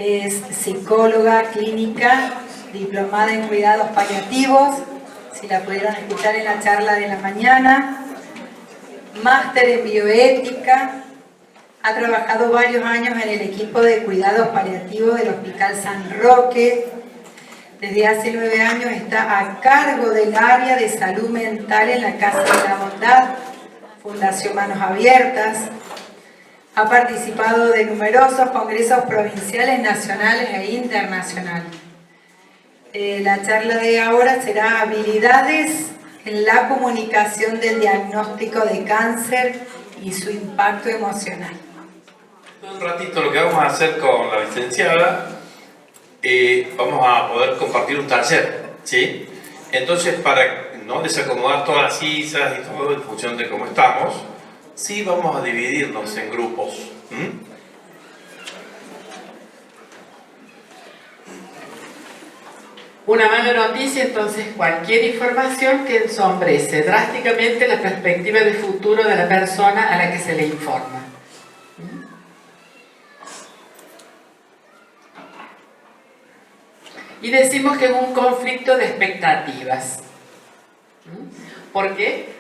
Es psicóloga clínica, diplomada en cuidados paliativos, si la pudieron escuchar en la charla de la mañana, máster en bioética, ha trabajado varios años en el equipo de cuidados paliativos del Hospital San Roque. Desde hace 9 años está a cargo del área de salud mental en la Casa de la Bondad, Fundación Manos Abiertas. Ha participado de numerosos congresos provinciales, nacionales e internacionales. La charla de ahora será habilidades en la comunicación del diagnóstico de cáncer y su impacto emocional. Un ratito lo que vamos a hacer con la licenciada, vamos a poder compartir un taller, ¿sí? Entonces, para no desacomodar todas las sillas y todo en función de cómo estamos, sí vamos a dividirnos en grupos. Una mala noticia, entonces, cualquier información que ensombrece drásticamente la perspectiva de futuro de la persona a la que se le informa. Y decimos que es un conflicto de expectativas. ¿Por qué?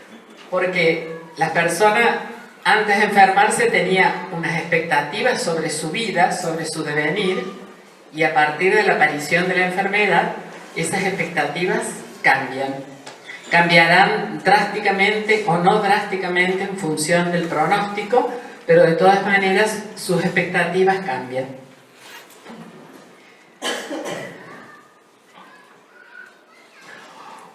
Porque la persona antes de enfermarse tenía unas expectativas sobre su vida, sobre su devenir, y a partir de la aparición de la enfermedad, esas expectativas cambian. Cambiarán drásticamente o no drásticamente en función del pronóstico, pero de todas maneras sus expectativas cambian.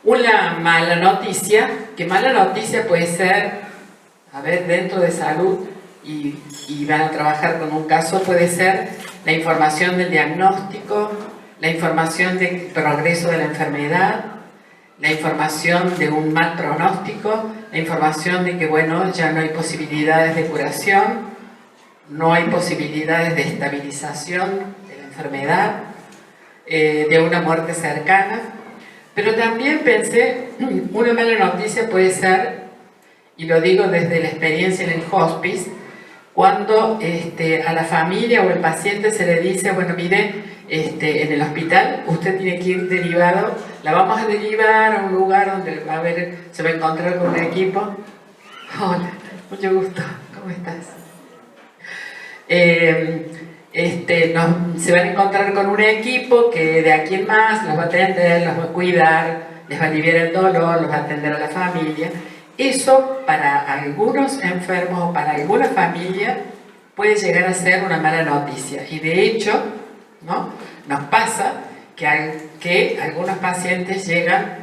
Una mala noticia, que mala noticia puede ser, a ver, dentro de salud y van a trabajar con un caso, puede ser la información del diagnóstico, la información del progreso de la enfermedad, la información de un mal pronóstico, la información de que, bueno, ya no hay posibilidades de curación, no hay posibilidades de estabilización de la enfermedad, de una muerte cercana. Pero también pensé, una mala noticia puede ser, y lo digo desde la experiencia en el hospice, cuando a la familia o el paciente se le dice, bueno, mire, en el hospital usted tiene que ir derivado, la vamos a derivar a un lugar donde se va a encontrar con un equipo. Hola, mucho gusto, ¿cómo estás? Se van a encontrar con un equipo que de aquí en más los va a atender, los va a cuidar, les va a aliviar el dolor, los va a atender a la familia. Eso para algunos enfermos o para alguna familia puede llegar a ser una mala noticia. Y de hecho, ¿no?, nos pasa que algunos pacientes llegan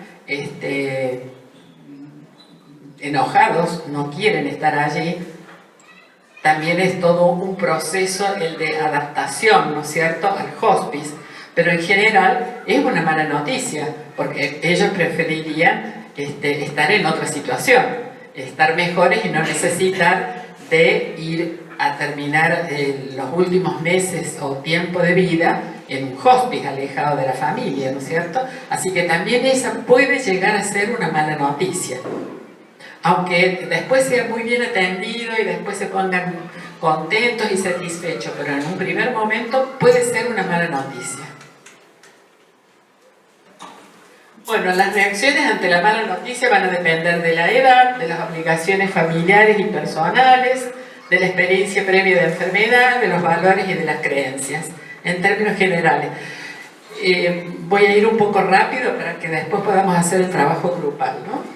enojados, no quieren estar allí. También es todo un proceso el de adaptación, ¿no es cierto?, al hospice. Pero en general es una mala noticia, porque ellos preferirían estar en otra situación, estar mejores y no necesitar de ir a terminar los últimos meses o tiempo de vida en un hospice alejado de la familia, ¿no es cierto? Así que también esa puede llegar a ser una mala noticia. Aunque después sea muy bien atendido y después se pongan contentos y satisfechos, pero en un primer momento puede ser una mala noticia. Bueno, las reacciones ante la mala noticia van a depender de la edad, de las obligaciones familiares y personales, de la experiencia previa de enfermedad, de los valores y de las creencias, en términos generales. Voy a ir un poco rápido para que después podamos hacer el trabajo grupal, ¿no?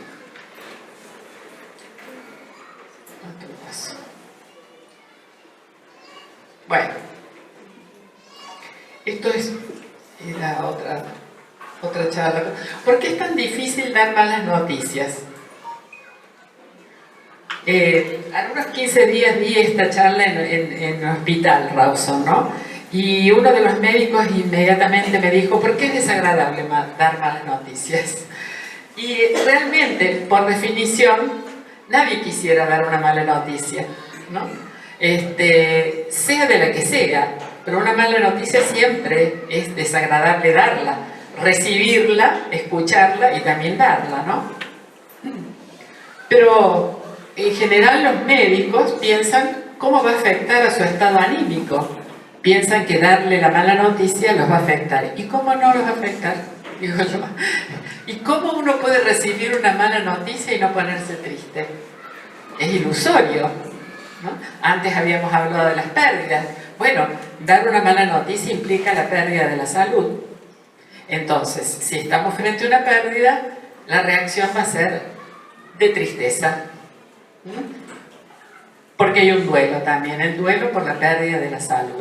Bueno, esto es la otra charla. ¿Por qué es tan difícil dar malas noticias? A unos 15 días di esta charla en el hospital Rawson, ¿no? Y uno de los médicos inmediatamente me dijo, ¿por qué es desagradable dar malas noticias? Y realmente, por definición, nadie quisiera dar una mala noticia, ¿no? Sea de la que sea, pero una mala noticia siempre es desagradable darla, recibirla, escucharla y también darla, ¿no? Pero en general los médicos piensan cómo va a afectar a su estado anímico, piensan que darle la mala noticia los va a afectar. ¿Y cómo no los va a afectar? Digo yo. ¿Y cómo uno puede recibir una mala noticia y no ponerse triste? Es ilusorio, ¿no? Antes habíamos hablado de las pérdidas. Bueno, dar una mala noticia implica la pérdida de la salud. Entonces, si estamos frente a una pérdida, la reacción va a ser de tristeza. Porque hay un duelo también, el duelo por la pérdida de la salud.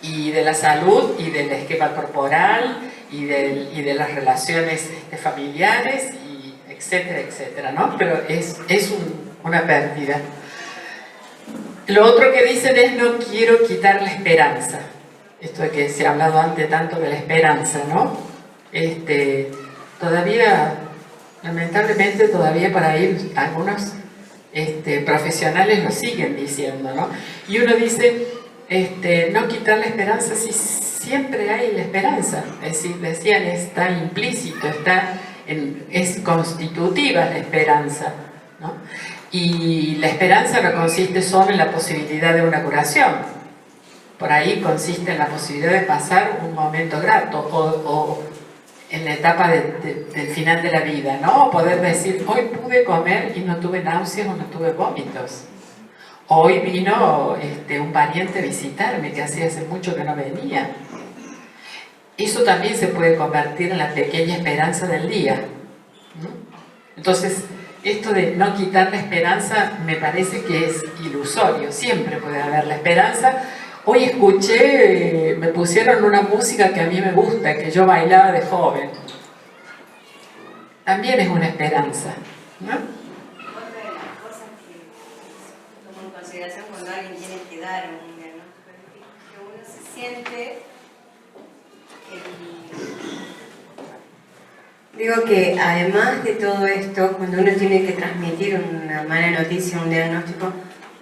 Y de la salud y del esquema corporal y de las relaciones familiares, y etcétera, etcétera, ¿no? Pero es una pérdida. Lo otro que dicen es: no quiero quitar la esperanza. Esto de que se ha hablado antes tanto de la esperanza, ¿no? Todavía, lamentablemente, todavía para ir algunos profesionales lo siguen diciendo, ¿no? Y uno dice, no quitar la esperanza, si siempre hay la esperanza. Es decir, decían, está implícito, es constitutiva la esperanza, ¿no? Y la esperanza no consiste solo en la posibilidad de una curación. Por ahí consiste en la posibilidad de pasar un momento grato o en la etapa del final de la vida, ¿no? O poder decir, hoy pude comer y no tuve náuseas o no tuve vómitos. Hoy vino un pariente a visitarme que hacía hace mucho que no venía. Eso también se puede convertir en la pequeña esperanza del día, ¿no? Entonces, esto de no quitar la esperanza me parece que es ilusorio. Siempre puede haber la esperanza. Hoy escuché, me pusieron una música que a mí me gusta, que yo bailaba de joven. También es una esperanza, ¿no? Otra de las cosas que tomo en consideración cuando alguien tiene que dar un diagnóstico, que uno se siente Digo que además de todo esto, cuando uno tiene que transmitir una mala noticia, un diagnóstico,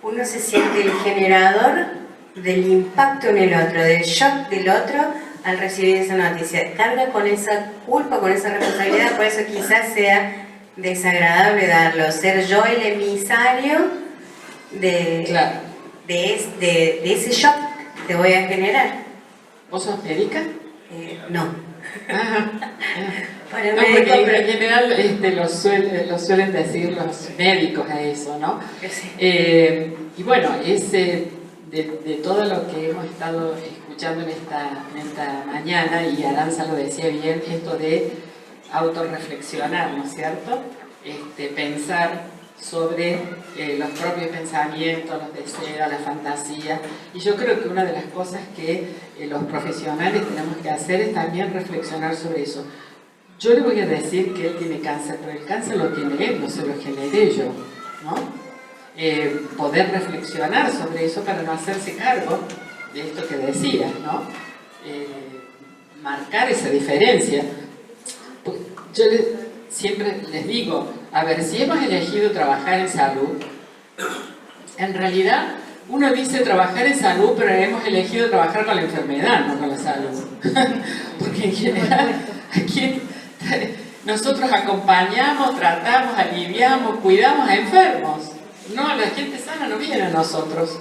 uno se siente el generador del impacto en el otro, del shock del otro al recibir esa noticia. Carga con esa culpa, con esa responsabilidad, por eso quizás sea desagradable darlo, ser yo el emisario Claro. de ese shock que te voy a generar. ¿Vos sos médica? No. Ajá. Para No, médico, porque pero- en general lo suelen decir los médicos a eso, ¿no? Sí. Y bueno, de todo lo que hemos estado escuchando en esta mañana, y Aranza lo decía bien, esto de autorreflexionar, ¿no es cierto? Pensar sobre los propios pensamientos, los deseos, la fantasía. Y yo creo que una de las cosas que los profesionales tenemos que hacer es también reflexionar sobre eso. Yo le voy a decir que él tiene cáncer, pero el cáncer lo tiene él, no se lo generé yo, ¿no? Poder reflexionar sobre eso para no hacerse cargo de esto que decías, ¿no? Marcar esa diferencia. Yo siempre les digo, a ver, si hemos elegido trabajar en salud, en realidad uno dice trabajar en salud, pero hemos elegido trabajar con la enfermedad, no con la salud. Porque en general, aquí nosotros acompañamos, tratamos, aliviamos, cuidamos a enfermos. No, la gente sana no viene a nosotros.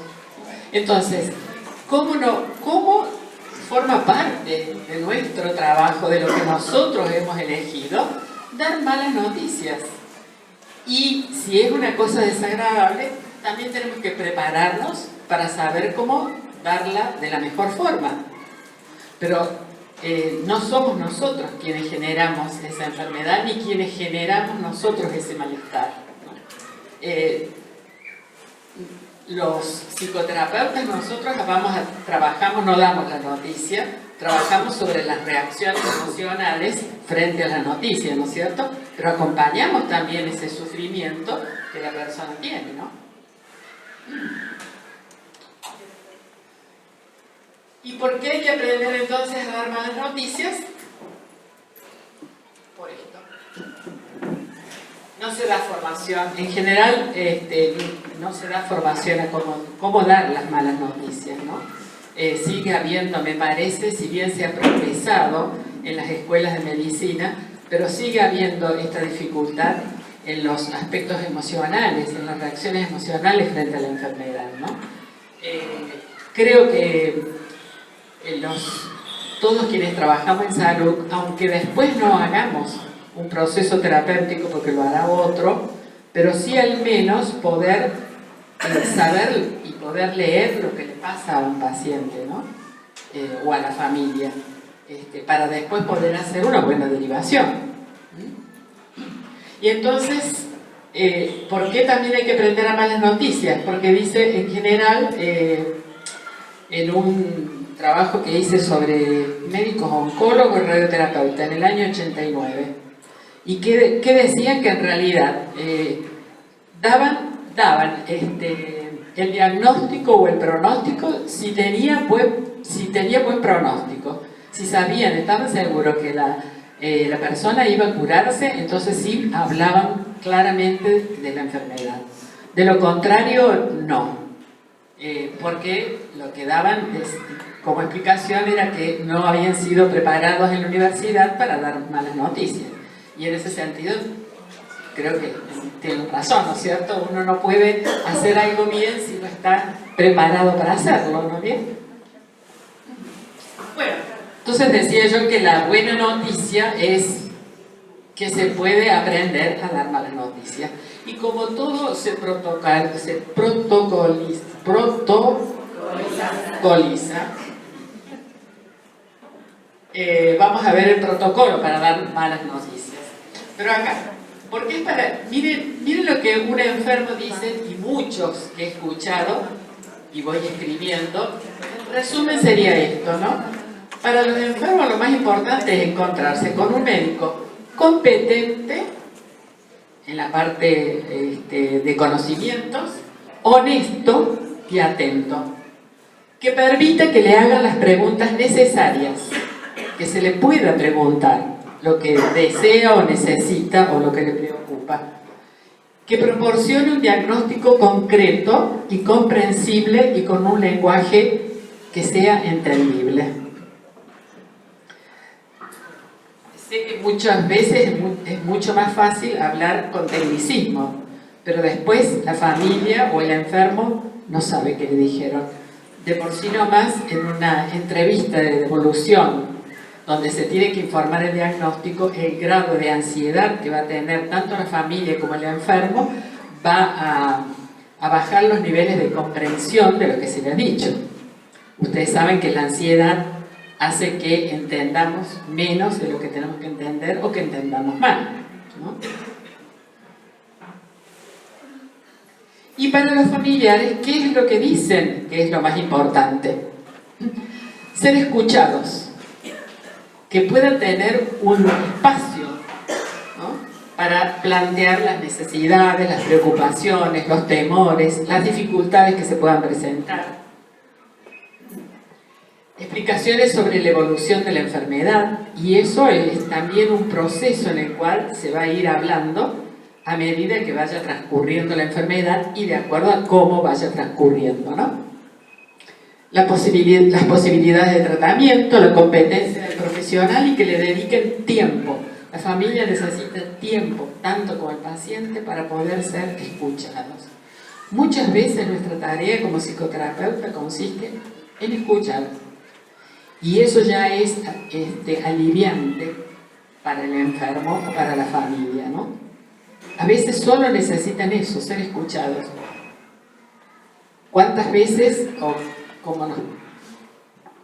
Entonces, ¿cómo forma parte de nuestro trabajo, de lo que nosotros hemos elegido, dar malas noticias? Y si es una cosa desagradable, también tenemos que prepararnos para saber cómo darla de la mejor forma. Pero no somos nosotros quienes generamos esa enfermedad, ni quienes generamos nosotros ese malestar, ¿no? Los psicoterapeutas, nosotros trabajamos, no damos la noticia, trabajamos sobre las reacciones emocionales frente a la noticia, ¿no es cierto? Pero acompañamos también ese sufrimiento que la persona tiene, ¿no? ¿Y por qué hay que aprender entonces a dar malas noticias? Por esto. No se da formación, en general no se da formación a cómo dar las malas noticias, ¿no? Sigue habiendo, me parece, si bien se ha progresado en las escuelas de medicina, pero sigue habiendo esta dificultad en los aspectos emocionales, en las reacciones emocionales frente a la enfermedad, ¿no? creo que todos quienes trabajamos en salud, aunque después no hagamos un proceso terapéutico porque lo hará otro, pero sí al menos poder saber y poder leer lo que le pasa a un paciente, ¿no? O a la familia, para después poder hacer una buena derivación. Y entonces, ¿por qué también hay que aprender a malas noticias? Porque dice, en general, en un trabajo que hice sobre médicos oncólogos y radioterapeutas en el año 89, y que decían que en realidad daban el diagnóstico o el pronóstico si tenía buen pronóstico, si sabían, estaban seguros que la persona iba a curarse, entonces sí hablaban claramente de la enfermedad. De lo contrario, no, porque lo que daban como explicación era que no habían sido preparados en la universidad para dar malas noticias. Y en ese sentido, creo que tienen razón, ¿no es cierto? Uno no puede hacer algo bien si no está preparado para hacerlo, ¿no es bien? Bueno, entonces decía yo que la buena noticia es que se puede aprender a dar malas noticias. Y como todo se protocoliza, vamos a ver el protocolo para dar malas noticias. Pero acá, porque es para... Miren lo que un enfermo dice, y muchos que he escuchado, y voy escribiendo, en resumen sería esto, ¿no? Para los enfermos lo más importante es encontrarse con un médico competente en la parte de conocimientos, honesto y atento, que permita que le hagan las preguntas necesarias, que se le pueda preguntar lo que desea o necesita o lo que le preocupa, que proporcione un diagnóstico concreto y comprensible y con un lenguaje que sea entendible. Sé que muchas veces es mucho más fácil hablar con tecnicismo, pero después la familia o el enfermo no sabe qué le dijeron. De por sí nomás, en una entrevista de devolución, donde se tiene que informar el diagnóstico, el grado de ansiedad que va a tener tanto la familia como el enfermo va a bajar los niveles de comprensión de lo que se le ha dicho. Ustedes saben que la ansiedad hace que entendamos menos de lo que tenemos que entender o que entendamos mal, ¿no? Y para los familiares, ¿qué es lo que dicen que es lo más importante? Ser escuchados, que puedan tener un espacio, ¿no?, para plantear las necesidades, las preocupaciones, los temores, las dificultades que se puedan presentar. Explicaciones sobre la evolución de la enfermedad, y eso es también un proceso en el cual se va a ir hablando a medida que vaya transcurriendo la enfermedad y de acuerdo a cómo vaya transcurriendo, ¿no? Las posibilidades de tratamiento, la competencia del profesional y que le dediquen tiempo. La familia necesita tiempo, tanto como el paciente, para poder ser escuchados. Muchas veces nuestra tarea como psicoterapeuta consiste en escuchar. Y eso ya es aliviante para el enfermo o para la familia, ¿no? A veces solo necesitan eso, ser escuchados. ¿Cuántas veces,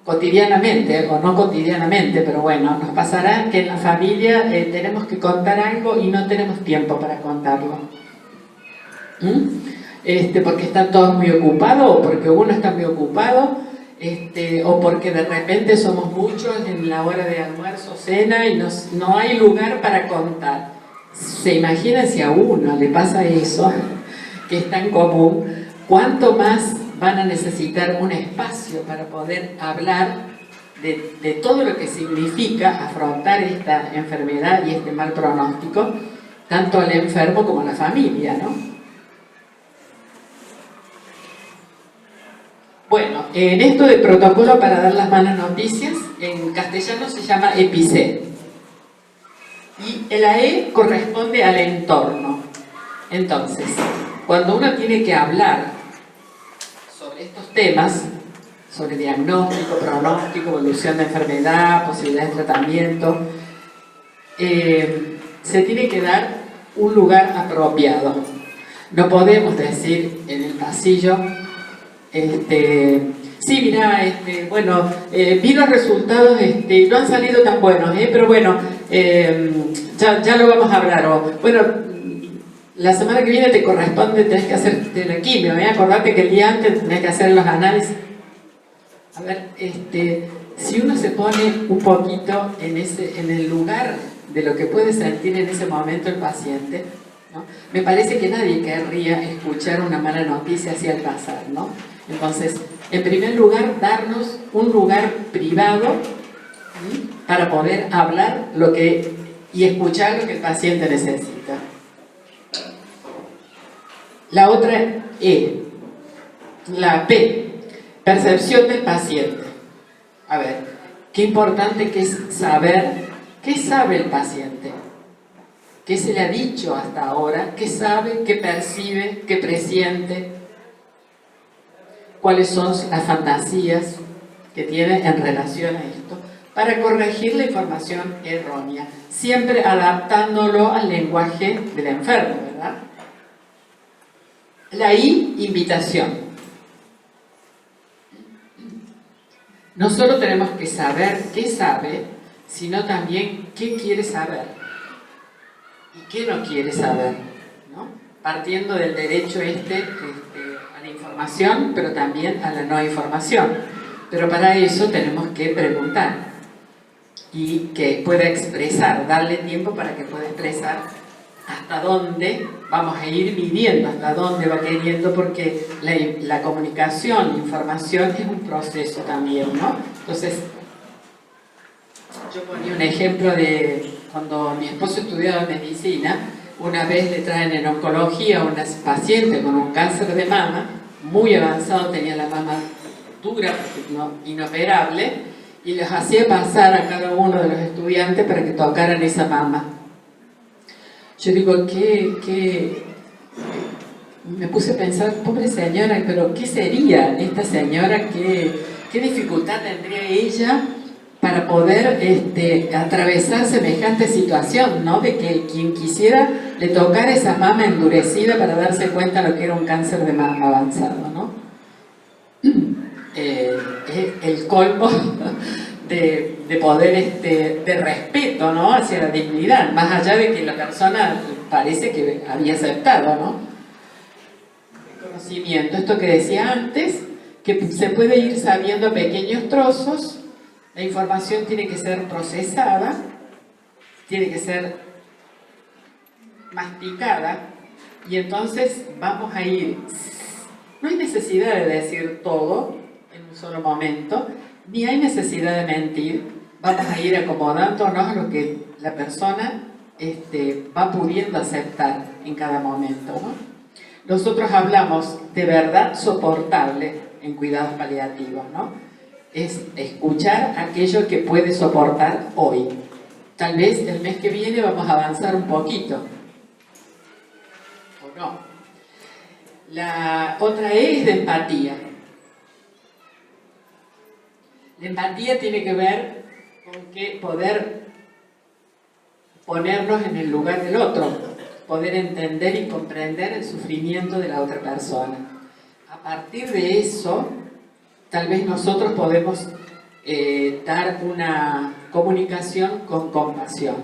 cotidianamente, o no cotidianamente, pero bueno, nos pasará que en la familia tenemos que contar algo y no tenemos tiempo para contarlo? Porque están todos muy ocupados, o porque uno está muy ocupado, o porque de repente somos muchos en la hora de almuerzo o cena y no hay lugar para contar. ¿Se imaginan si a uno le pasa eso, que es tan común? ¿Cuánto más van a necesitar un espacio para poder hablar de todo lo que significa afrontar esta enfermedad y este mal pronóstico, tanto al enfermo como a la familia, ¿no? Bueno, en esto de protocolo para dar las malas noticias, en castellano se llama EPIC. Y la E corresponde al entorno. Entonces, cuando uno tiene que hablar sobre estos temas, sobre diagnóstico, pronóstico, evolución de enfermedad, posibilidades de tratamiento. Se tiene que dar un lugar apropiado. No podemos decir en el pasillo, sí, mira, bueno, vi los resultados, no han salido tan buenos, pero bueno, ya lo vamos a hablar. O, bueno, la semana que viene te corresponde, tenés que hacerte la quimio, acordate que el día antes tenés que hacer los análisis. A ver, si uno se pone un poquito en el lugar de lo que puede sentir en ese momento el paciente, ¿no? Me parece que nadie querría escuchar una mala noticia así al pasar, ¿no? Entonces, en primer lugar, darnos un lugar privado, ¿sí?, para poder hablar y escuchar lo que el paciente necesita. La otra E, la P, percepción del paciente. A ver, qué importante que es saber qué sabe el paciente, qué se le ha dicho hasta ahora, qué sabe, qué percibe, qué presiente, cuáles son las fantasías que tiene en relación a esto, para corregir la información errónea, siempre adaptándolo al lenguaje del enfermo, ¿verdad? La I, invitación. No solo tenemos que saber qué sabe, sino también qué quiere saber y qué no quiere saber, ¿no? Partiendo del derecho a la información, pero también a la no información. Pero para eso tenemos que preguntar y que pueda expresar, darle tiempo para que pueda expresar hasta dónde vamos a ir midiendo, hasta dónde va queriendo, porque la comunicación, la información es un proceso también, ¿no? Entonces, yo ponía un ejemplo de cuando mi esposo estudiaba medicina. Una vez le traen en oncología a una paciente con un cáncer de mama, muy avanzado, tenía la mama dura, inoperable, y les hacía pasar a cada uno de los estudiantes para que tocaran esa mama. Yo digo, me puse a pensar, pobre señora, pero ¿qué sería esta señora? ¿Qué dificultad tendría ella para poder atravesar semejante situación, ¿no? De que quien quisiera le tocara esa mama endurecida para darse cuenta de lo que era un cáncer de mama avanzado, ¿no? El colmo de poder, de respeto, ¿no?, hacia la dignidad, más allá de que la persona parece que había aceptado, ¿no? El conocimiento, esto que decía antes, que se puede ir sabiendo a pequeños trozos. La información tiene que ser procesada, tiene que ser masticada, y entonces vamos a ir. No hay necesidad de decir todo en un solo momento, ni hay necesidad de mentir. Vamos a ir acomodándonos a lo que la persona va pudiendo aceptar en cada momento, ¿no? Nosotros hablamos de verdad soportable en cuidados paliativos, ¿no? Es escuchar aquello que puede soportar hoy. Tal vez el mes que viene vamos a avanzar un poquito, o no. La otra es de empatía. La empatía tiene que ver con que poder ponernos en el lugar del otro, poder entender y comprender el sufrimiento de la otra persona. A partir de eso, tal vez nosotros podemos dar una comunicación con compasión.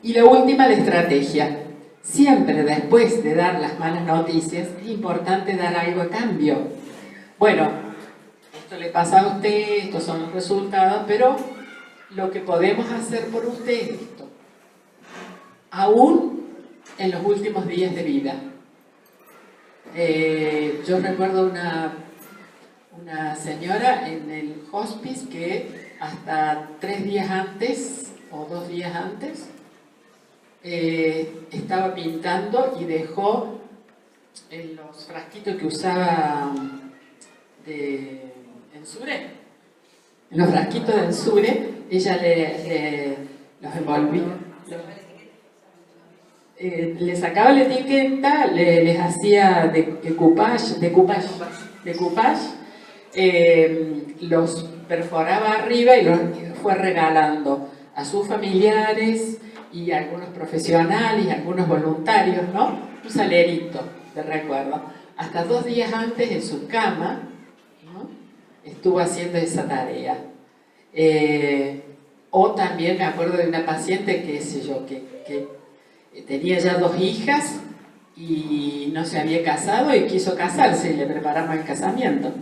Y la última, la estrategia. Siempre después de dar las malas noticias, es importante dar algo a cambio. Bueno, esto le pasa a usted, estos son los resultados, pero lo que podemos hacer por usted es esto. Aún en los últimos días de vida. Yo recuerdo una señora en el hospice que hasta 3 días antes o 2 días antes estaba pintando y dejó en los frasquitos que usaba de Ensure, en los frasquitos de Ensure, ella los envolvía. le sacaba la etiqueta, les hacía decoupage, los perforaba arriba y los fue regalando a sus familiares y a algunos profesionales y a algunos voluntarios, ¿no? Un salerito de recuerdo. Hasta 2 días antes en su cama, ¿no? Estuvo haciendo esa tarea. O también me acuerdo de una paciente, qué sé yo, que tenía ya 2 hijas y no se había casado y quiso casarse y le preparamos el casamiento.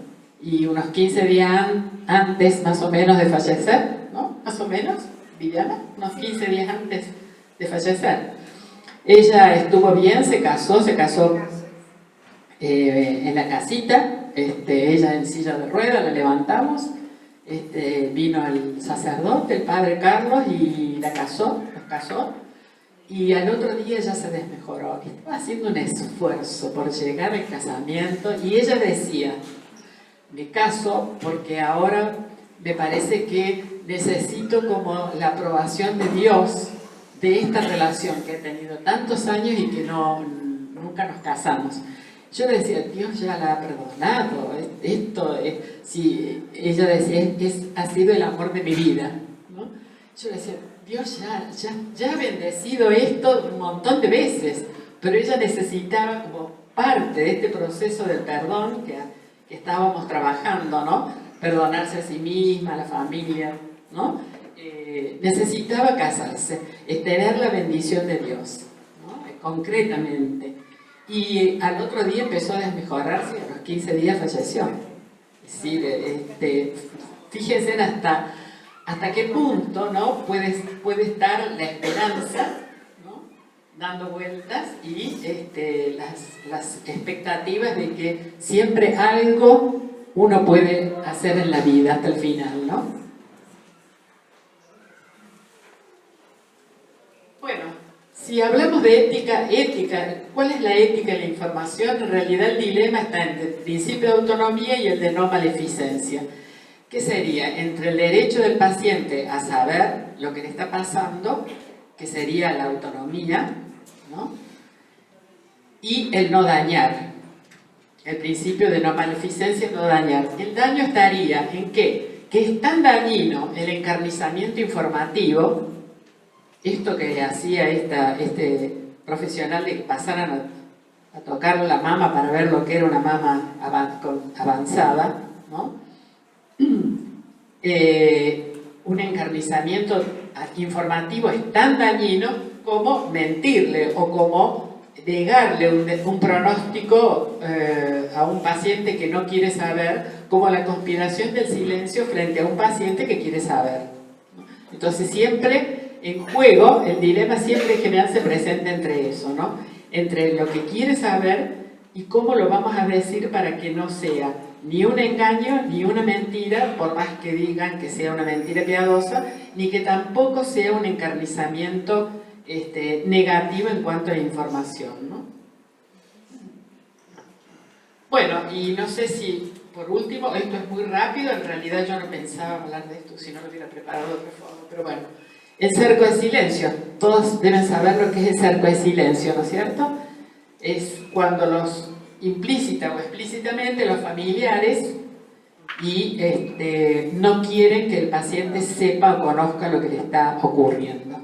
Y unos 15 días antes, más o menos, de fallecer, ¿no? Más o menos, Viviana, unos 15 días antes de fallecer. Ella estuvo bien, se casó en la casita, ella en silla de ruedas, la levantamos, vino el sacerdote, el padre Carlos, y los casó, y al otro día ya se desmejoró. Estaba haciendo un esfuerzo por llegar al casamiento, y ella decía: me caso porque ahora me parece que necesito como la aprobación de Dios de esta relación que he tenido tantos años y que nunca nos casamos. Yo decía, Dios ya la ha perdonado, si ella decía, ha sido el amor de mi vida, ¿no? Yo decía, Dios ya ha bendecido esto un montón de veces, pero ella necesitaba como parte de este proceso del perdón que estábamos trabajando, ¿no? Perdonarse a sí misma, a la familia, ¿no? Necesitaba casarse, tener la bendición de Dios, ¿no? Concretamente. Y al otro día empezó a desmejorarse y a los 15 días falleció. Es decir, fíjense hasta qué punto, ¿no? puede estar la esperanza, ¿no? Dando vueltas, y las expectativas de que siempre algo uno puede hacer en la vida hasta el final, ¿no? Bueno, si hablamos de ética, ¿cuál es la ética de la información? En realidad el dilema está entre el principio de autonomía y el de no maleficencia. ¿Qué sería? Entre el derecho del paciente a saber lo que le está pasando, que sería la autonomía, ¿no? Y el no dañar. El principio de no maleficencia, no dañar. El daño estaría en ¿qué? Que es tan dañino el encarnizamiento informativo, esto que le hacía este profesional de que pasaran a tocar la mama para ver lo que era una mama avanzada, ¿no? Un encarnizamiento informativo es tan dañino como mentirle o como negarle un pronóstico a un paciente que no quiere saber, como la conspiración del silencio frente a un paciente que quiere saber, ¿no? Entonces siempre en juego, el dilema siempre en general se presenta entre eso, ¿no? Entre lo que quiere saber y cómo lo vamos a decir para que no sea ni un engaño, ni una mentira, por más que digan que sea una mentira piadosa, ni que tampoco sea un encarnizamiento negativo en cuanto a la información, ¿no? Bueno, y no sé si, por último, esto es muy rápido, en realidad yo no pensaba hablar de esto si no lo hubiera preparado de otra forma, pero bueno. El cerco de silencio, todos deben saber lo que es el cerco de silencio, ¿no es cierto? Es cuando implícita o explícitamente los familiares no quieren que el paciente sepa o conozca lo que le está ocurriendo,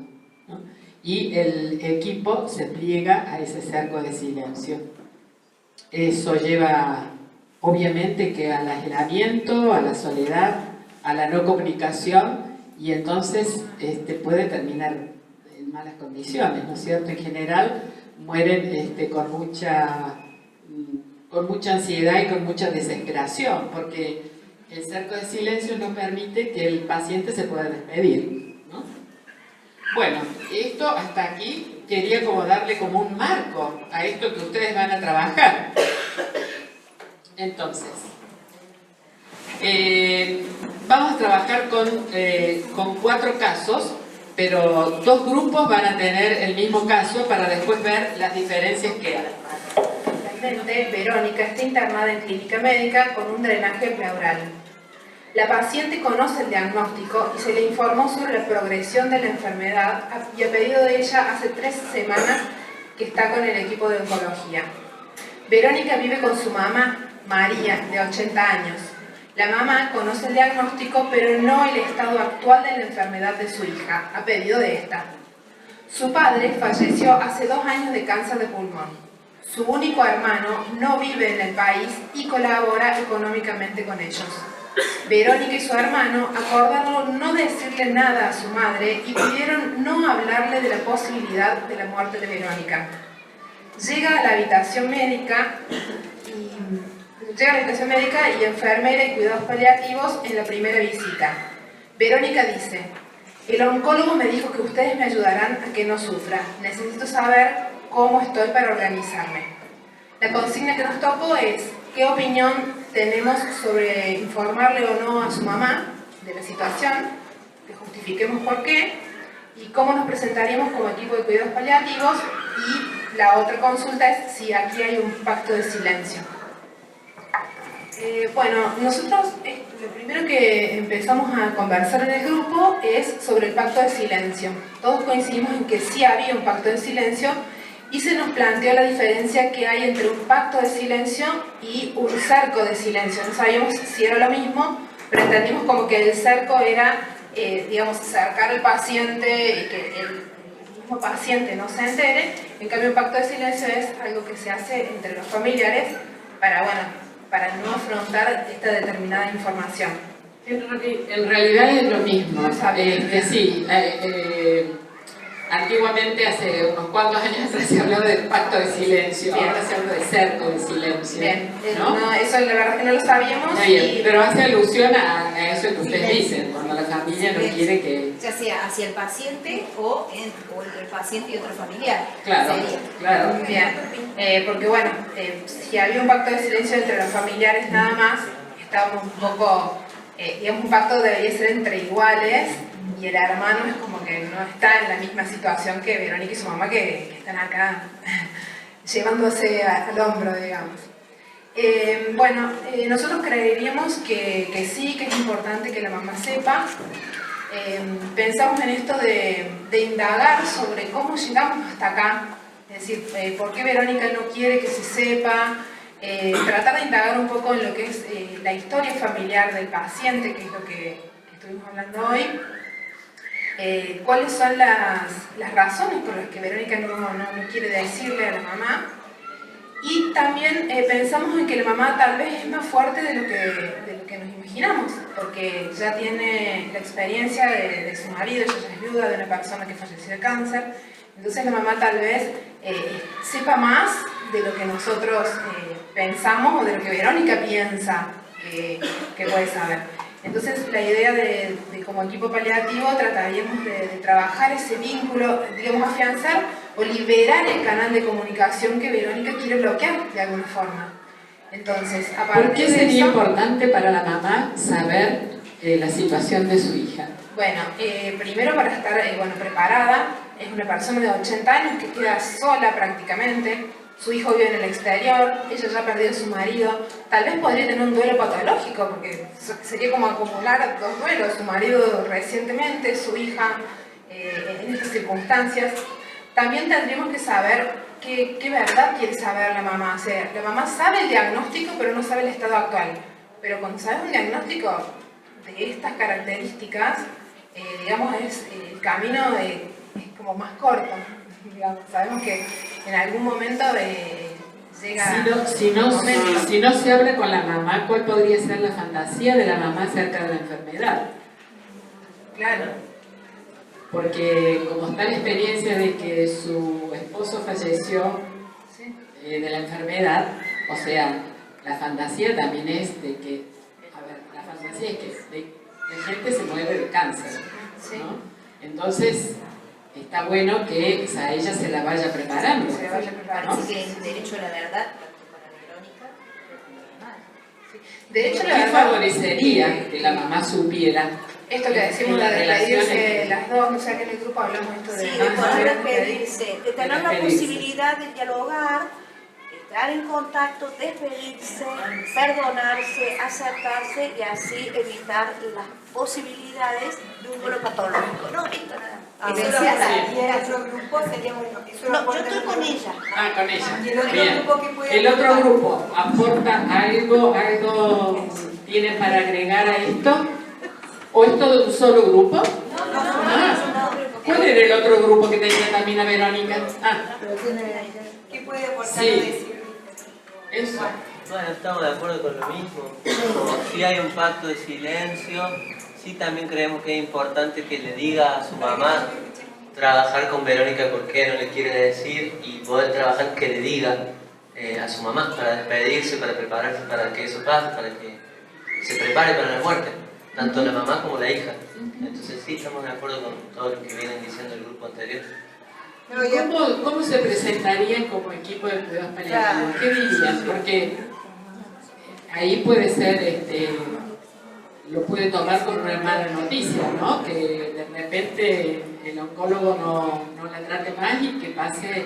¿no? Y el equipo se pliega a ese cerco de silencio. Eso lleva obviamente que al aislamiento, a la soledad, a la no comunicación, y entonces puede terminar en malas condiciones, ¿no es cierto? En general mueren con mucha ansiedad y con mucha desesperación, porque el cerco de silencio no permite que el paciente se pueda despedir, ¿no? Bueno, esto hasta aquí quería como darle como un marco a esto que ustedes van a trabajar. Entonces, vamos a trabajar con 4 casos, pero 2 grupos van a tener el mismo caso para después ver las diferencias que hay. Actualmente, Verónica está internada en clínica médica con un drenaje pleural. La paciente conoce el diagnóstico y se le informó sobre la progresión de la enfermedad y a pedido de ella hace 3 semanas que está con el equipo de oncología. Verónica vive con su mamá, María, de 80 años. La mamá conoce el diagnóstico, pero no el estado actual de la enfermedad de su hija, a pedido de esta. Su padre falleció hace 2 años de cáncer de pulmón. Su único hermano no vive en el país y colabora económicamente con ellos. Verónica y su hermano acordaron no decirle nada a su madre y pidieron no hablarle de la posibilidad de la muerte de Verónica. Llega a la habitación médica y enfermera y cuidados paliativos en la primera visita. Verónica dice: el oncólogo me dijo que ustedes me ayudarán a que no sufra. Necesito saber cómo estoy para organizarme. La consigna que nos tocó es: ¿qué opinión tenemos sobre informarle o no a su mamá de la situación? Que justifiquemos por qué. Y cómo nos presentaríamos como equipo de cuidados paliativos. Y la otra consulta es si aquí hay un pacto de silencio. Bueno, nosotros lo primero que empezamos a conversar en el grupo es sobre el pacto de silencio. Todos coincidimos en que sí había un pacto de silencio y se nos planteó la diferencia que hay entre un pacto de silencio y un cerco de silencio. No sabíamos si era lo mismo, pero entendimos como que el cerco era, digamos, cercar al paciente y que el mismo paciente no se entere. En cambio, un pacto de silencio es algo que se hace entre los familiares para, bueno, para no afrontar esta determinada información. En realidad es lo mismo. Sí, antiguamente, hace unos cuantos años atrás, se hablaba del pacto de silencio. Bien. Ahora se habla de cerco de silencio. Bien, ¿no? Eso la verdad que no lo sabíamos. Bien, pero hace alusión a eso que ustedes dicen, cuando la familia no quiere que... Ya sea hacia el paciente o entre el paciente y otro familiar. Claro, sería. claro. Bien, porque bueno, si había un pacto de silencio entre los familiares nada más, estábamos un poco, digamos, un pacto debería ser entre iguales, y el hermano es como que no está en la misma situación que Verónica y su mamá, que están acá llevándose al hombro, digamos. Bueno, nosotros creeríamos que sí, que es importante que la mamá sepa. Pensamos en esto de indagar sobre cómo llegamos hasta acá, es decir, por qué Verónica no quiere que se sepa, tratar de indagar un poco en lo que es la historia familiar del paciente, que es lo que estuvimos hablando hoy. Cuáles son las razones por las que Verónica no quiere decirle a la mamá. Y también pensamos en que la mamá tal vez es más fuerte de lo que nos imaginamos, porque ya tiene la experiencia de su marido, ella ya es viuda de una persona que falleció de cáncer. Entonces la mamá tal vez sepa más de lo que nosotros pensamos o de lo que Verónica piensa que puede saber. Entonces la idea de como equipo paliativo trataríamos de trabajar ese vínculo, digamos, afianzar o liberar el canal de comunicación que Verónica quiere bloquear de alguna forma. Entonces, a partir ¿por qué sería importante para la mamá saber la situación de su hija? Bueno, primero para estar preparada. Es una persona de 80 años que queda sola prácticamente. Su hijo vive en el exterior, ella ya perdió a su marido. Tal vez podría tener un duelo patológico, porque sería como acumular 2 duelos: su marido recientemente, su hija en estas circunstancias. También tendríamos que saber qué verdad quiere saber la mamá. O sea, la mamá sabe el diagnóstico, pero no sabe el estado actual. Pero cuando sabes un diagnóstico de estas características, digamos, el camino es como más corto. Digamos, sabemos que en algún momento llega si no se habla con la mamá, ¿cuál podría ser la fantasía de la mamá acerca de la enfermedad? Claro. Porque como está la experiencia de que su esposo falleció de la enfermedad, o sea, la fantasía también es de que, la fantasía es que la gente se muere de cáncer, ¿no? Entonces, está bueno que a ella se la vaya preparando. Se la vaya preparando. Así que el derecho a la verdad, tanto para Verónica como para la mamá. De hecho, ¿qué favorecería que la mamá supiera? Esto que decimos, la de pedirse las dos, no sé, que en el grupo hablamos esto de... Sí, de poder pedirse, de tener la posibilidad de dialogar, entrar en contacto, despedirse, perdonarse, acercarse y así evitar las posibilidades de un duelo patológico. No, esto nada. Y el otro grupo sería bueno. No, yo estoy con ella. Ah, con ella. ¿Y el otro Bien. grupo qué puede ¿El otro aportar? grupo aporta algo tiene para agregar a esto? ¿O es todo un solo grupo? Ah, ¿cuál era el otro grupo que tenía también a Verónica? Ah, ¿Qué puede aportar Sí. o decir? eso. Bueno, estamos de acuerdo con lo mismo. Como si hay un pacto de silencio, sí también creemos que es importante que le diga a su mamá trabajar con Verónica por qué no le quiere decir y poder trabajar que le diga a su mamá para despedirse, para prepararse para que eso pase, para que se prepare para la muerte, tanto la mamá como la hija. Entonces sí estamos de acuerdo con todo lo que vienen diciendo el grupo anterior. ¿Cómo se presentarían como equipo de cuidados paliativos? ¿Qué dirían? Porque ahí puede ser, lo puede tomar con una mala noticia, ¿no? Que de repente el oncólogo no la trate más y que pase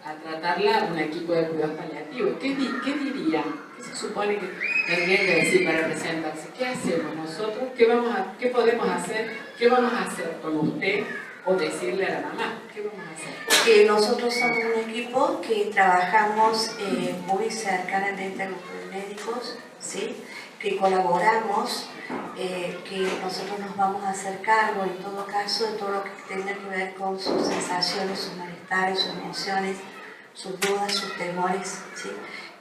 a tratarla un equipo de cuidados paliativos. ¿Qué dirían? ¿Qué se supone que tendrían que decir para presentarse? ¿Qué hacemos nosotros? ¿Qué podemos hacer? ¿Qué vamos a hacer con usted? O decirle a la mamá, ¿qué vamos a hacer? Que nosotros somos un equipo que trabajamos muy cercanamente con los médicos, ¿sí? Que colaboramos, que nosotros nos vamos a hacer cargo en todo caso de todo lo que tenga que ver con sus sensaciones, sus malestares, sus emociones, sus dudas, sus temores, ¿sí?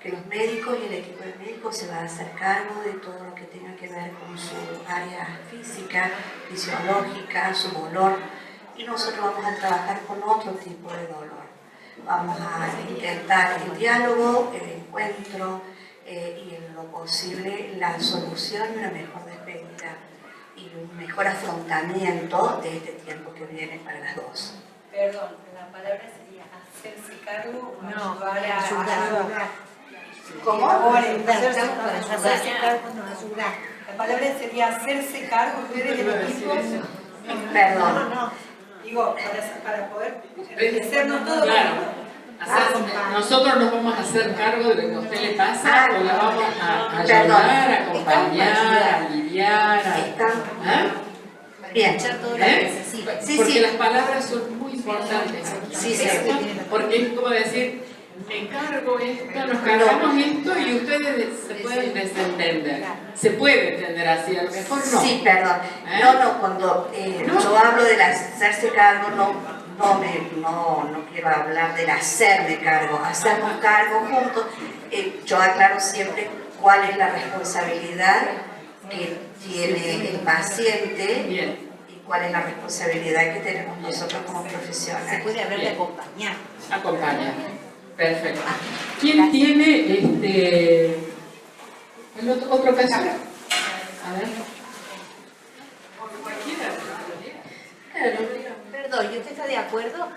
Que los médicos y el equipo de médicos se va a hacer cargo de todo lo que tenga que ver con su área física, fisiológica, su dolor. Y nosotros vamos a trabajar con otro tipo de dolor. Vamos a intentar el diálogo, el encuentro y en lo posible la solución y una mejor despedida y un mejor afrontamiento de este tiempo que viene para las dos. Perdón, la palabra sería hacerse cargo o ayudar a ayudar. ¿Cómo? Hacerse cargo, no ayudar. La palabra sería hacerse cargo ustedes del equipo. Perdón. Digo, para poder enriquecernos todos. Claro. Nosotros nos vamos a hacer cargo de lo que a usted le pasa o la vamos a ayudar, a acompañar, a aliviar, Bien. Porque las palabras son muy importantes aquí. Sí, sí. Porque es como decir, me cargo esto, nos cargamos esto y ustedes se pueden desentender. Se puede entender así, a lo mejor no. Sí, perdón. No, cuando yo hablo del hacerse cargo, no quiero hablar del hacerme cargo, hacernos cargo juntos. Yo aclaro siempre cuál es la responsabilidad que tiene el paciente. Bien. Y cuál es la responsabilidad que tenemos nosotros como profesionales. Se puede hablar de acompañar. Acompañar. Perfecto. ¿Quién tiene el otro caso? A ver. Perdón, ¿y usted está de acuerdo?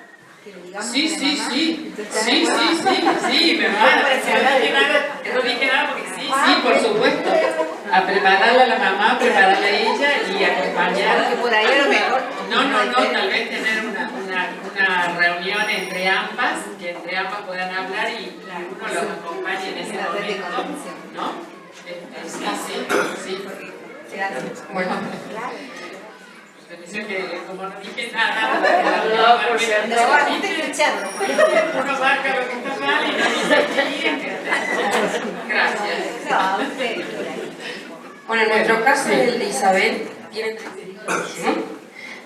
Que lo digamos Sí, a la sí, mamá? sí. ¿Usted está de Sí, acuerdo? sí, me va. No dije nada porque sí, por supuesto. A prepararla a la mamá, prepararla a ella y acompañar. Porque por ahí a lo mejor. No, tal vez tener una reunión entre ambas, que entre ambas puedan hablar y uno los acompañe en ese momento, ¿no? Sí. Bueno. Que como no dije nada, uno marca lo que está mal y no dice bien. Gracias. Bueno, en nuestro caso el de Isabel tiene 32 años, ¿no?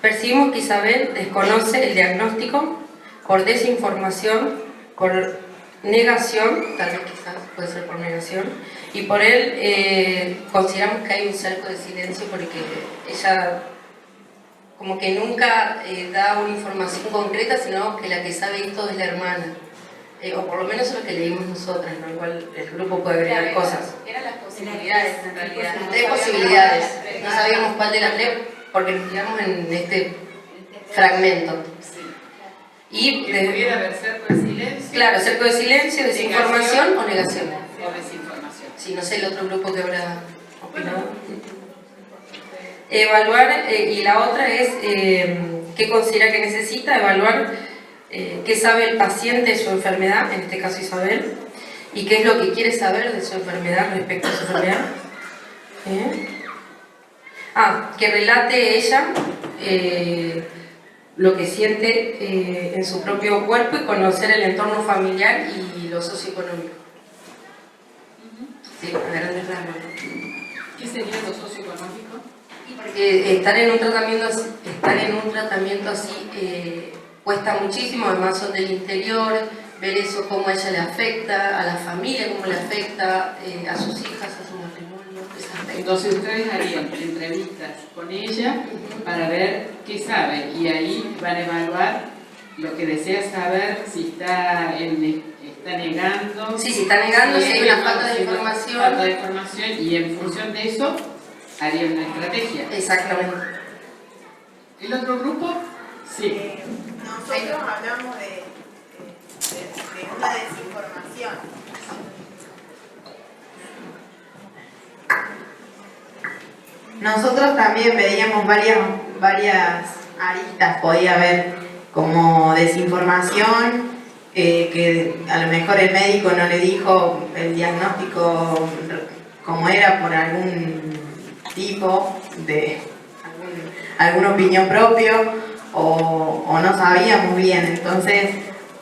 Percibimos que Isabel desconoce el diagnóstico por desinformación, por negación, tal vez quizás puede ser por negación, y por él consideramos que hay un cerco de silencio porque ella como que nunca da una información concreta, sino que la que sabe esto es la hermana. O por lo menos es lo que leímos nosotras, ¿no? Igual el grupo puede agregar cosas. Eran las posibilidades en realidad. Tres posibilidades. No sabíamos cuál de las tres porque nos quedamos en este fragmento. Y Que pudiera haber cerco de silencio. claro, cerco de silencio, desinformación o negación. O desinformación. Sí, no sé el otro grupo que habrá opinado. Evaluar, y la otra es qué considera que necesita, evaluar qué sabe el paciente de su enfermedad, en este caso Isabel, y qué es lo que quiere saber de su enfermedad respecto a su enfermedad. Que relate ella lo que siente en su propio cuerpo y conocer el entorno familiar y lo socioeconómico. Sí, a grandes rasgos. ¿Qué sería lo socioeconómico? Estar en un tratamiento así cuesta muchísimo, además son del interior, ver eso cómo a ella le afecta, a la familia cómo le afecta, a sus hijas, a su matrimonio, ese aspecto. Entonces ustedes harían entrevistas con ella para ver qué sabe y ahí van a evaluar lo que desea saber, si está negando. Sí, si está negando, si hay una falta de información. Falta de información y en función de eso haría una estrategia. Exactamente. ¿El otro grupo? Sí. Nosotros hablamos de una desinformación. Nosotros también veíamos varias aristas, podía haber como desinformación, que a lo mejor el médico no le dijo el diagnóstico como era por algún tipo de alguna opinión propio o no sabíamos bien. Entonces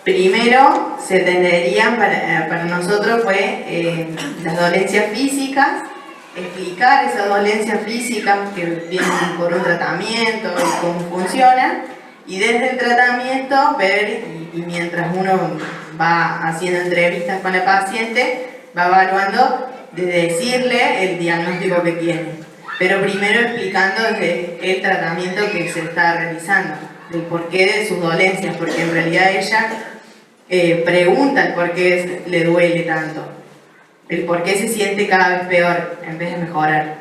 primero se tenderían para nosotros fue las dolencias físicas, explicar esas dolencias físicas que vienen por un tratamiento y cómo funcionan, y desde el tratamiento ver, y mientras uno va haciendo entrevistas con la paciente, va evaluando de decirle el diagnóstico que tiene, pero primero explicando desde el tratamiento que se está realizando, el porqué de sus dolencias, porque en realidad ella pregunta el por qué le duele tanto, el por qué se siente cada vez peor en vez de mejorar.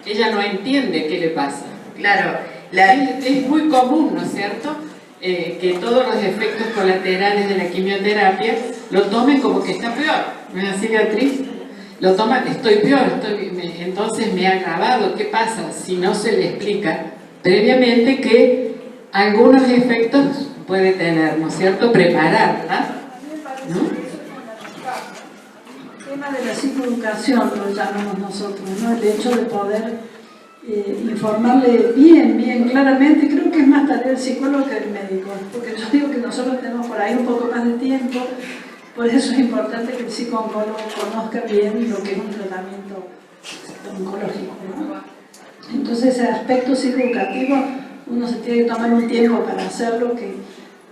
Ella no entiende qué le pasa. Claro. Es muy común, ¿no es cierto?, que todos los efectos colaterales de la quimioterapia lo tomen como que está peor. ¿No es así, Beatriz? Lo toman, estoy peor, entonces me ha agravado. ¿Qué pasa? Si no se le explica previamente que algunos efectos puede tener, ¿no es cierto?, prepararla, ¿no? El tema de la psicoeducación lo llamamos nosotros, ¿no? El hecho de poder informarle bien, claramente. Creo que es más tarea del psicólogo que del médico, porque yo digo que nosotros tenemos por ahí un poco más de tiempo, por eso es importante que el psicooncólogo conozca bien lo que es un tratamiento oncológico, ¿no? Entonces ese aspecto psicoeducativo uno se tiene que tomar un tiempo para hacerlo, que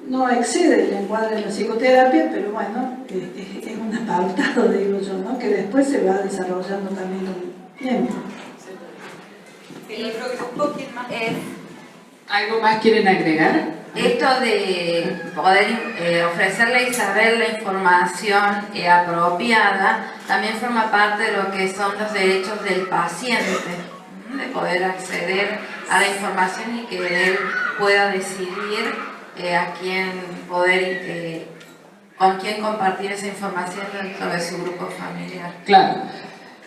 no excede el encuadre de la psicoterapia, pero bueno, es un apartado, digo yo, ¿no?, que después se va desarrollando también con el tiempo. ¿Algo más quieren agregar? Esto de poder ofrecerle a Isabel la información apropiada también forma parte de lo que son los derechos del paciente, de poder acceder a la información y que él pueda decidir a quién poder, con quién compartir esa información dentro de su grupo familiar. Claro,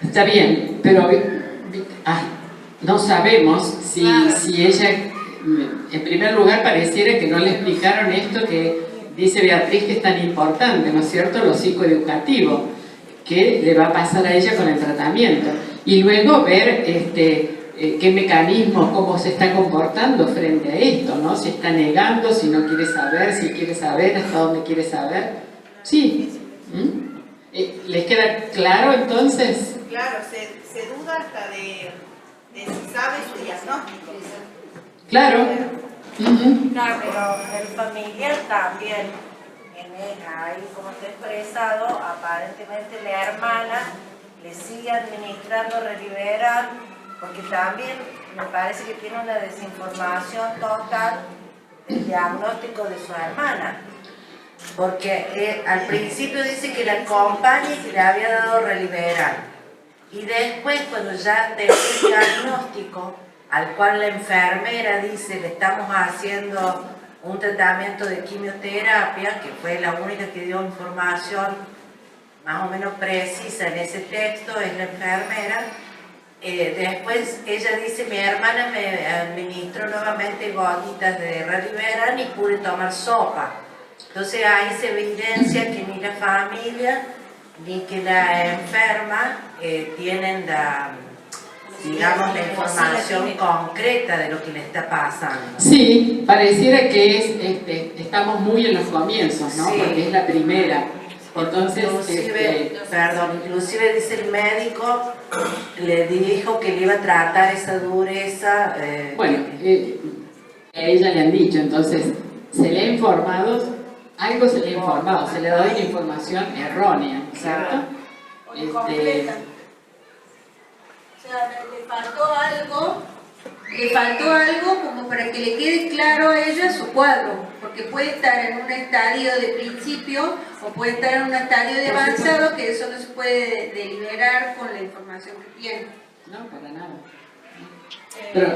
está bien, pero no sabemos si ella, en primer lugar, pareciera que no le explicaron esto que dice Beatriz que es tan importante, ¿no es cierto?, lo psicoeducativo, que le va a pasar a ella con el tratamiento. Y luego ver qué mecanismos, cómo se está comportando frente a esto, ¿no? Si está negando, si no quiere saber, si quiere saber, hasta dónde quiere saber. Sí. ¿Les queda claro entonces? Claro, se duda hasta de si sabe su diagnóstico. Claro. Claro, pero el familiar también, ahí como está expresado, aparentemente la hermana le sigue administrando Reliberan, porque también me parece que tiene una desinformación total del diagnóstico de su hermana. Porque al principio dice que la acompaña y que le había dado Reliberan. Y después, cuando ya tenía el diagnóstico, al cual la enfermera dice le estamos haciendo un tratamiento de quimioterapia, que fue la única que dio información más o menos precisa en ese texto, es la enfermera. Después ella dice, mi hermana me administró nuevamente gotitas de Reliberan y pude tomar sopa. Entonces ahí se evidencia que ni la familia ni que la enferma tienen digamos, la información concreta de lo que le está pasando. Sí, pareciera que estamos muy en los comienzos, ¿no? Sí. Porque es la primera. Entonces, inclusive dice el médico, le dijo que le iba a tratar esa dureza. Bueno, a ella le han dicho, entonces, se le ha informado, algo se le ha informado, se le ha dado una información errónea, ¿cierto? Incompleta. O sea, le faltó algo como para que le quede claro a ella su cuadro, porque puede estar en un estadio de principio o puede estar en un estadio de avanzado, que eso no se puede deliberar con la información que tiene. No, para nada. Pero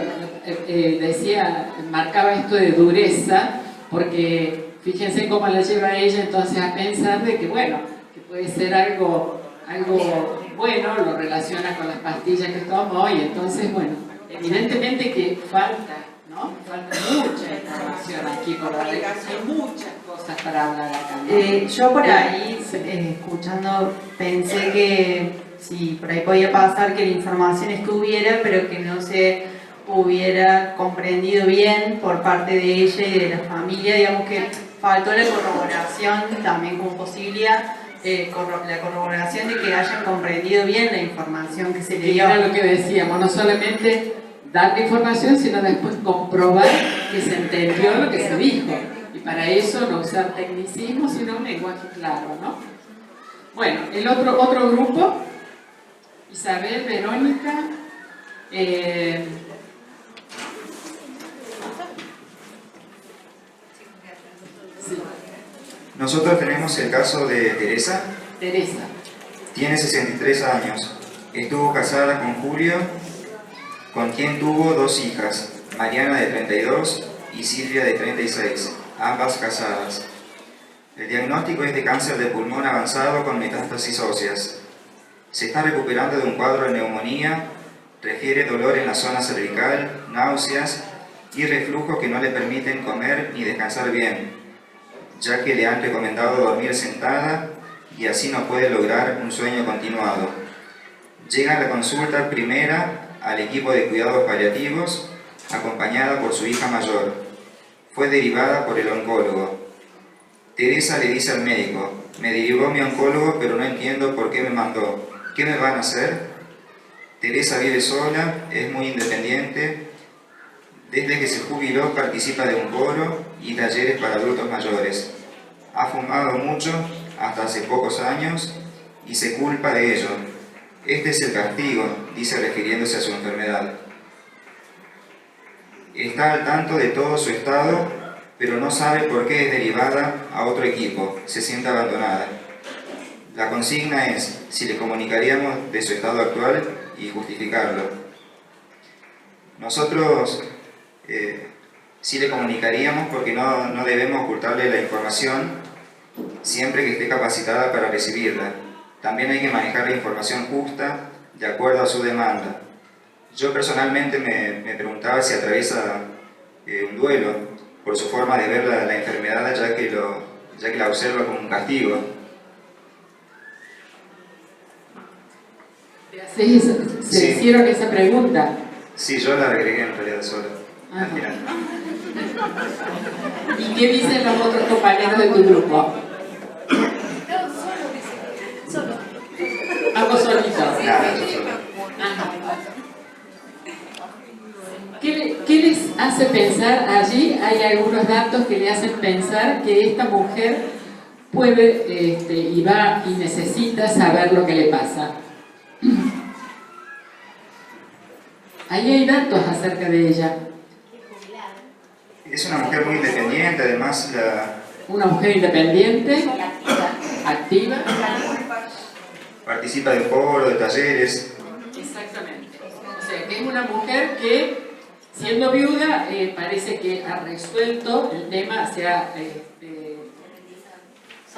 marcaba esto de dureza, porque fíjense cómo la lleva ella entonces a pensar de que, bueno, que puede ser algo bueno, lo relaciona con las pastillas que tomó, y entonces, bueno, evidentemente que falta, ¿no? Falta mucha información aquí por hablar, hay muchas cosas para hablar acá, ¿no? Yo por ahí, escuchando, pensé que sí, por ahí podía pasar que la información estuviera, pero que no se hubiera comprendido bien por parte de ella y de la familia, digamos que faltó la corroboración también como posibilidad, la corroboración de que hayan comprendido bien la información que se le dio. Era lo que decíamos, no solamente dar la información, sino después comprobar que se entendió lo que se dijo. Y para eso no usar tecnicismo, sino un lenguaje claro, ¿no? Bueno, el otro grupo, Isabel, Verónica, Nosotros tenemos el caso de Teresa. Teresa. Tiene 63 años. Estuvo casada con Julio, con quien tuvo 2 hijas, Mariana de 32 y Silvia de 36, ambas casadas. El diagnóstico es de cáncer de pulmón avanzado con metástasis óseas. Se está recuperando de un cuadro de neumonía, refiere dolor en la zona cervical, náuseas y reflujo que no le permiten comer ni descansar bien, ya que le han recomendado dormir sentada y así no puede lograr un sueño continuado. Llega a la consulta primera al equipo de cuidados paliativos, acompañada por su hija mayor. Fue derivada por el oncólogo. Teresa le dice al médico: me derivó mi oncólogo, pero no entiendo por qué me mandó. ¿Qué me van a hacer? Teresa vive sola, es muy independiente. Desde que se jubiló participa de un coro y talleres para adultos mayores. Ha fumado mucho, hasta hace pocos años, y se culpa de ello. Este es el castigo, dice refiriéndose a su enfermedad. Está al tanto de todo su estado, pero no sabe por qué es derivada a otro equipo, se siente abandonada. La consigna es si le comunicaríamos de su estado actual y justificarlo. Nosotros sí le comunicaríamos porque no debemos ocultarle la información siempre que esté capacitada para recibirla. También hay que manejar la información justa de acuerdo a su demanda. Yo personalmente me preguntaba si atraviesa un duelo por su forma de ver la enfermedad, ya que la observa como un castigo. ¿Se hicieron esa pregunta? Sí, yo la agregué en realidad solo. Al final. ¿Y qué dicen los otros compañeros de tu grupo? Solo. ¿Ambos solitos? Nada, yo solo. ¿Qué les hace pensar allí? Hay algunos datos que le hacen pensar que esta mujer puede y va y necesita saber lo que le pasa. Ahí hay datos acerca de ella. Es una mujer muy independiente, además Una mujer independiente, activa. Participa de foros, de talleres. Exactamente. O sea, que es una mujer que, siendo viuda, parece que ha resuelto el tema,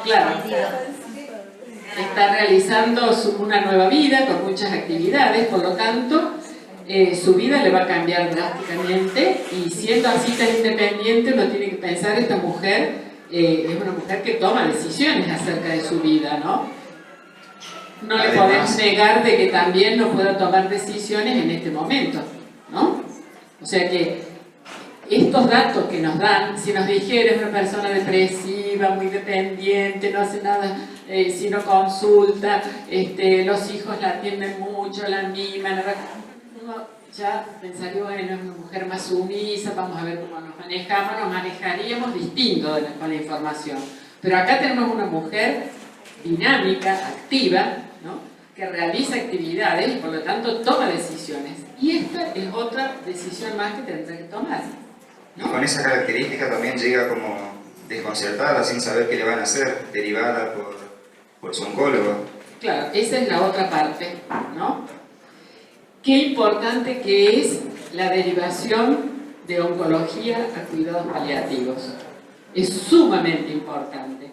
claro, está realizando una nueva vida con muchas actividades, por lo tanto, su vida le va a cambiar drásticamente, y siendo así tan independiente, uno tiene que pensar, esta mujer es una mujer que toma decisiones acerca de su vida, ¿no? no le podemos negar de que también no pueda tomar decisiones en este momento, ¿no? O sea que estos datos que nos dan, si nos dijera es una persona depresiva, muy dependiente, no hace nada, si no consulta, los hijos la atienden mucho, la miman, uno ya pensaría, bueno, es una mujer más sumisa, vamos a ver cómo nos manejamos, nos manejaríamos distinto con la información. Pero acá tenemos una mujer dinámica, activa, ¿no? Que realiza actividades y por lo tanto toma decisiones. Y esta es otra decisión más que tendrá que tomar, ¿no? Y con esa característica también llega como desconcertada, sin saber qué le van a hacer, derivada por su oncólogo. Claro, esa es la otra parte, ¿no? Qué importante que es la derivación de oncología a cuidados paliativos. Es sumamente importante.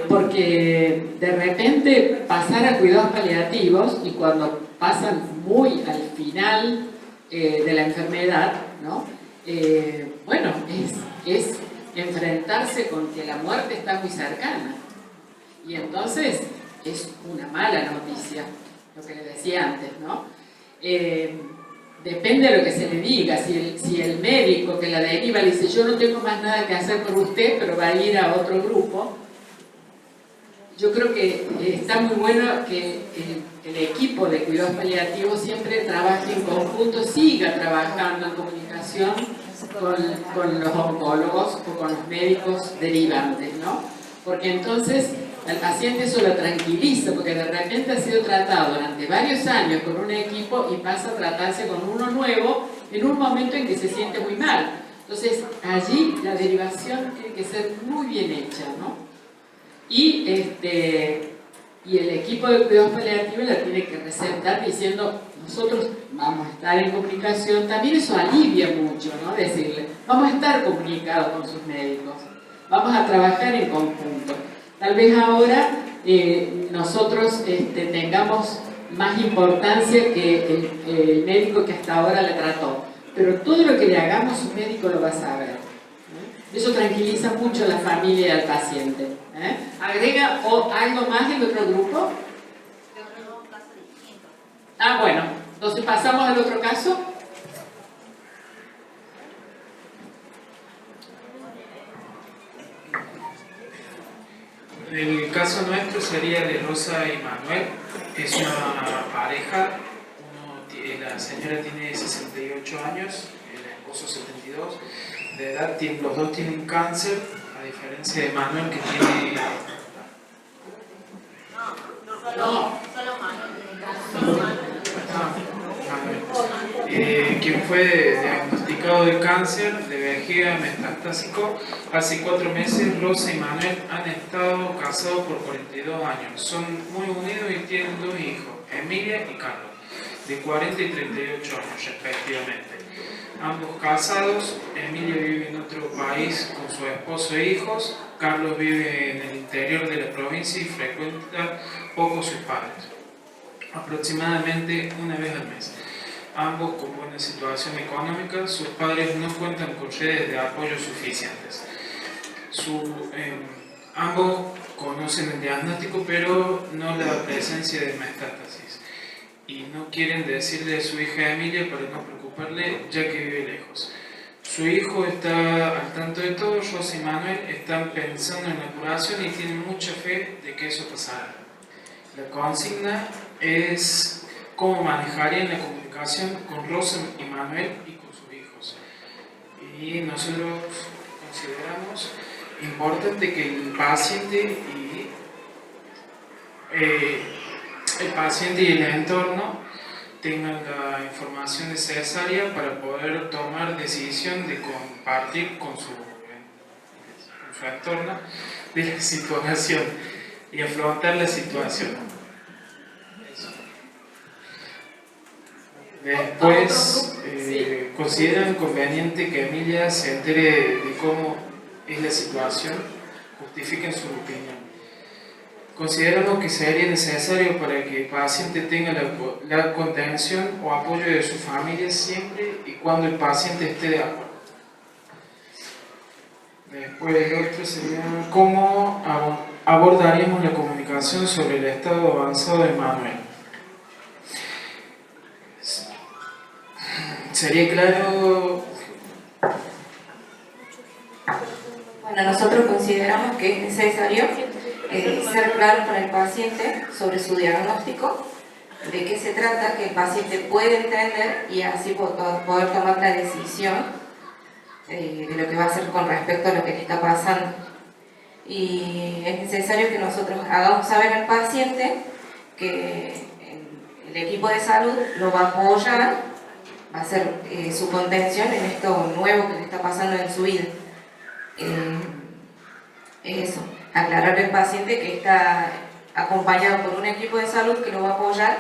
Porque de repente pasar a cuidados paliativos, y cuando pasan muy al final de la enfermedad, ¿no? Bueno, es enfrentarse con que la muerte está muy cercana. Y entonces es una mala noticia, lo que les decía antes, ¿no? Depende de lo que se le diga. Si el médico que la deriva le dice yo no tengo más nada que hacer por usted, pero va a ir a otro grupo, yo creo que está muy bueno que el equipo de cuidados paliativos siempre trabaje en conjunto, siga trabajando en comunicación con los oncólogos o con los médicos derivantes, ¿no? Porque entonces al paciente eso lo tranquiliza, porque de repente ha sido tratado durante varios años con un equipo y pasa a tratarse con uno nuevo en un momento en que se siente muy mal. Entonces allí la derivación tiene que ser muy bien hecha, ¿no? Y el equipo de cuidados paliativos la tiene que receptar diciendo nosotros vamos a estar en comunicación. También eso alivia mucho, ¿no? Decirle, vamos a estar comunicados con sus médicos, vamos a trabajar en conjunto. Tal vez ahora nosotros tengamos más importancia que el médico que hasta ahora le trató, pero todo lo que le hagamos su médico lo va a saber, ¿no? Eso tranquiliza mucho a la familia y al paciente. ¿Agrega algo más en otro grupo? Ah, bueno, entonces pasamos al otro caso. El caso nuestro sería de Rosa y Manuel. Es una pareja, la señora tiene 68 años, el esposo 72 de edad, los dos tienen cáncer, a diferencia de Manuel que tiene... Solo Manuel tiene cáncer. Quien fue diagnosticado de cáncer de vejiga metastásico hace 4 meses. Rosa y Manuel han estado casados por 42 años, son muy unidos y tienen 2 hijos, Emilia y Carlos, de 40 y 38 años respectivamente. Ambos casados, Emilia vive en otro país con su esposo e hijos, Carlos vive en el interior de la provincia y frecuenta poco a sus padres, aproximadamente una vez al mes. Ambos con buena situación económica, sus padres no cuentan con redes de apoyo suficientes. Ambos conocen el diagnóstico, pero no la presencia de metástasis. Y no quieren decirle a su hija Emilia para no preocuparle, ya que vive lejos. Su hijo está al tanto de todo, Rosa y Manuel están pensando en la curación y tienen mucha fe de que eso pasará. La consigna es cómo manejarían la comunicación con Rosa y Manuel y con sus hijos. Y nosotros consideramos importante que el paciente y el entorno tengan la información necesaria para poder tomar decisión de compartir con su entorno de la situación y afrontar la situación. Después, consideran conveniente que Emilia se entere de cómo es la situación, justifiquen su opinión. Consideramos que sería necesario para que el paciente tenga la contención o apoyo de su familia siempre y cuando el paciente esté de acuerdo. Después, el otro sería cómo abordaríamos la comunicación comunicación sobre el estado avanzado de Manuel. ¿Sería claro? Bueno, nosotros consideramos que es necesario ser claros con el paciente sobre su diagnóstico, de qué se trata, que el paciente puede entender y así poder tomar la decisión de lo que va a hacer con respecto a lo que le está pasando. Y es necesario que nosotros hagamos saber al paciente que el equipo de salud lo va a apoyar, va a hacer su contención en esto nuevo que le está pasando en su vida. Eso, aclararle al paciente que está acompañado por un equipo de salud que lo va a apoyar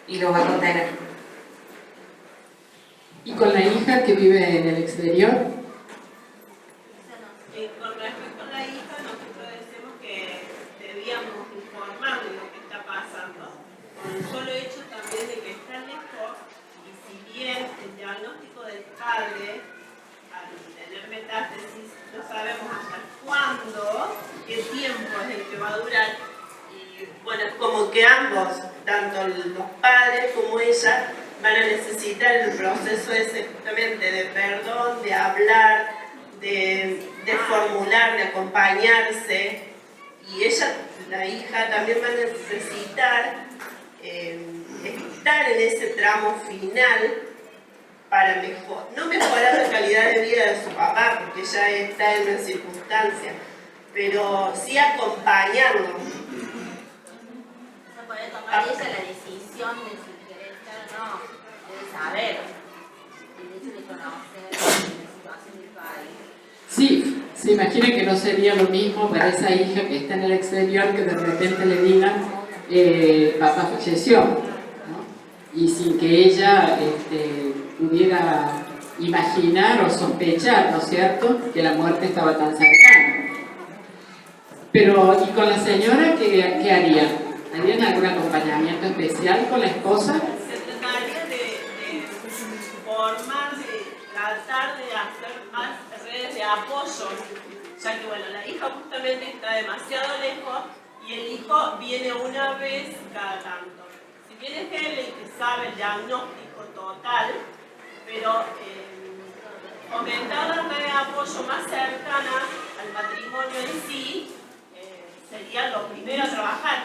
y lo va a contener. ¿Y con la hija que vive en el exterior? Con respecto a la hija, nosotros decimos que debíamos informar de lo que está pasando, con el solo hecho también de que está lejos, y si bien el diagnóstico del padre, al tener metástasis, no sabemos hasta cuándo, qué tiempo es el que va a durar, y bueno, como que ambos, tanto los padres como ella, van a necesitar el proceso ese justamente de perdón, de hablar, de formular, de acompañarse, y ella, la hija, también va a necesitar estar en ese tramo final para no mejorar la calidad de vida de su papá, porque ya está en una circunstancia, pero sí acompañarlo. O sea, puede tomar ella la decisión de si quiere estar o no, debe saber el hecho de conocer la situación del país. Sí, se imagina que no sería lo mismo para esa hija que está en el exterior que de repente le digan papá falleció, ¿no? Y sin que ella pudiera imaginar o sospechar, ¿no es cierto?, que la muerte estaba tan cercana. Pero, ¿y con la señora qué harían? ¿Harían algún acompañamiento especial con la esposa? Se trataría de formar, de tratar de hacer más redes de apoyo, ya que bueno, la hija justamente está demasiado lejos y el hijo viene una vez cada tanto. Si bien es él el que sabe el diagnóstico total, pero fomentar las redes de apoyo más cercanas al matrimonio en sí sería lo primero a trabajar,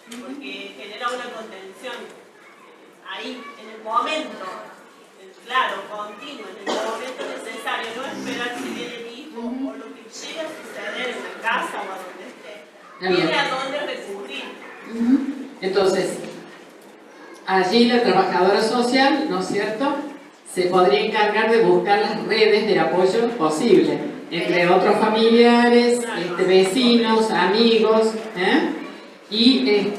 porque genera una contención ahí, en el momento, claro, continuo, en el momento necesario, no esperar si viene el hijo o lo que llegue a suceder en la casa o a donde esté, tiene a dónde recurrir. Entonces, allí la trabajadora social, ¿no es cierto?, se podría encargar de buscar las redes de apoyo posible entre otros familiares, vecinos, amigos, y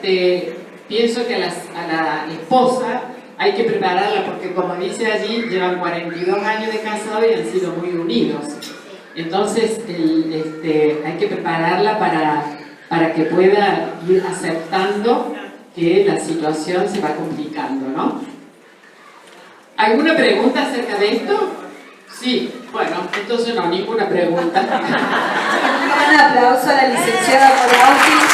pienso que a la esposa hay que prepararla porque, como dice allí, llevan 42 años de casado y han sido muy unidos. Entonces hay que prepararla para que pueda ir aceptando que la situación se va complicando, ¿no? ¿Alguna pregunta acerca de esto? Sí, bueno, entonces no, ninguna pregunta. Un aplauso a la licenciada Morauti.